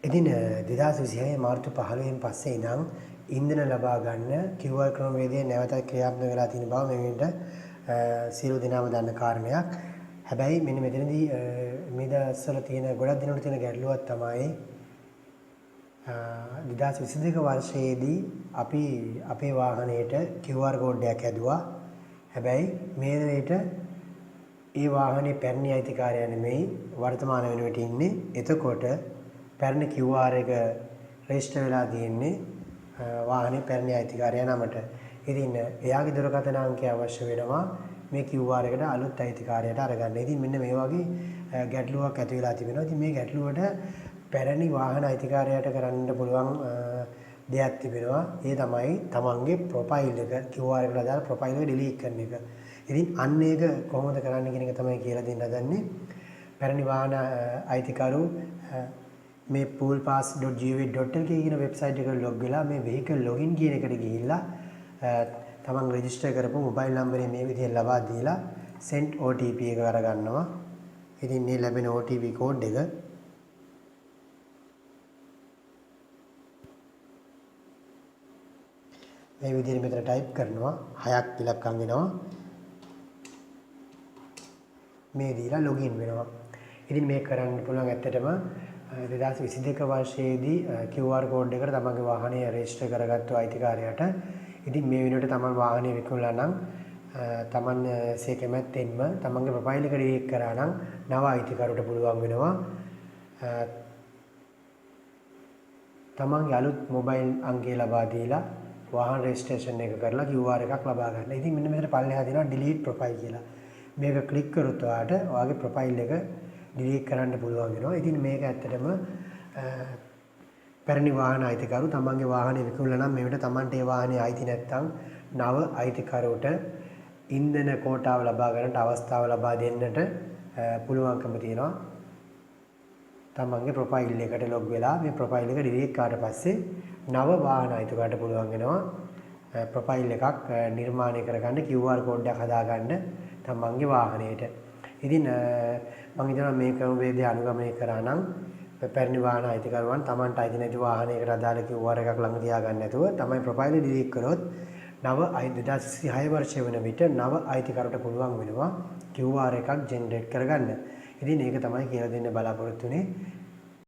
ඉතින් 2026 මාර්තු 15 පස්සේ ඉඳන් ඉන්ධන ලබා ගන්න QR ක්‍රමවේදය නැවතත් ක්‍රියාත්මක වෙලා තියෙන බව මේ වෙනට සියලු දෙනාම දන්න කාරණයක්. හැබැයි මෙන්න මෙතනදී මේ දවස්වල තියෙන ගොඩක් දිනවල තියෙන ගැටලුවක් තමයි 2022 වර්ෂයේදී අපි අපේ වාහනයට QR කෝඩ් එකක් ඇදුවා. හැබැයි මේ වෙලේට ඒ වාහනේ පැරණි අයිතිකාරයා නෙමෙයි වර්තමාන වෙනුවට ඉන්නේ. එතකොට පැරණි QR එක රෙජිස්ටර් වෙලා තියෙන්නේ වාහනේ පැරණි අයිතිකාරයා නමට. ඉතින් එයාගේ දුරකථන අංකය අවශ්‍ය වෙනවා මේ QR එකට අලුත් අයිතිකාරයාට අරගන්න. ඉතින් මෙන්න මේ වගේ ගැටලුවක් ඇති වෙලා තිබෙනවා. ඉතින් මේ ගැටලුවට පැරණි වාහන අයිතිකාරයාට කරන්න පුළුවන් දෙයක් තිබෙනවා. ඒ තමයි තමන්ගේ ප්‍රොෆයිල් එක QR එකට දාලා ප්‍රොෆයිල් එක ඩිලීට් කරන එක. ඉතින් අන්න ඒක කොහොමද කරන්න කියන එක තමයි කියලා දෙන්න හදන්නේ. පැරණි වාහන අයිතිකරු මේ poolpass.gov.lk කියන වෙබ්සයිට් එකට ලොග් වෙලා මේ vehicle login කියන එකට ගිහිල්ලා තමන් රෙජිස්ටර් කරපු මොබයිල් නම්බරේ මේ විදිහට ලබා දීලා send OTP එක අරගන්නවා. ඉතින් මේ ලැබෙන OTP කෝඩ් එක මේ විදිහට මෙතන ටයිප් කරනවා 6ක් ඉලක්කම් වෙනවා. මේ දීලා ලොගින් වෙනවා. ඉතින් මේක කරන්න පුළුවන් ඇත්තටම 2022 වර්ෂයේදී QR කෝඩ් එකට තමන්ගේ වාහනය රෙජිස්ටර් කරගත්තු අයිතිකාරයාට ඉතින් මේ වෙනුවට තමන් වාහනය විකුණලා නම් තමන් සේ කැමැත්තෙන්ම තමන්ගේ ප්‍රොෆයිල් එක ඩිලීට් කරා නම් නව අයිතිකරුට පුළුවන් වෙනවා තමන්ගේ අලුත් මොබයිල් අංකය ලබා දීලා වාහන රෙජිස්ට්‍රේෂන් එක කරලා QR එකක් ලබා ගන්න. ඉතින් මෙන්න මෙතන පල්ලෙහා තියෙනවා delete profile කියලා. මේක ක්ලික් කරොත් ඔයාගේ ප්‍රොෆයිල් එක ඩිලීට් කරන්න පුළුවන් වෙනවා. ඉතින් මේක ඇත්තටම පැරණි වාහන අයිතිකරු තමන්ගේ වාහනේ විකුණලා නම් මේකට තමන්ට ඒ වාහනේ අයිති නැත්නම් නව අයිතිකරුට ඉන්ධන කෝටාව ලබා ගන්නට අවස්ථාව ලබා දෙන්නට පුළුවන්කම තියෙනවා. තමන්ගේ ප්‍රොෆයිල් එකට ලොග් වෙලා මේ ප්‍රොෆයිල් එක ඩිලීට් කරාට පස්සේ නව වාහන අයිතිකරුට පුළුවන් වෙනවා ප්‍රොෆයිල් එකක් නිර්මාණය කරගන්න QR කෝඩ් එකක් හදාගන්න තමන්ගේ වාහනේට. ඉතින් මම හිතනවා මේ ක්‍රමවේදය අනුගමනය කරා නම් පැරණි වාහන අයිතිකරුවන් තමන්ට අයිති නැති වාහනයකට අදාළ QR එකක් ළඟ තියාගන්න නැතුව තමයි ප්‍රොෆයිල් එක ඩිලීට් කරොත් නව 2026 වර්ෂය වෙන විට නව අයිතිකරුට පුළුවන් වෙනවා QR එකක් ජෙනරේට් කරගන්න. ඉතින් ඒක තමයි කියලා දෙන්න බලාපොරොත්තු වෙන්නේ.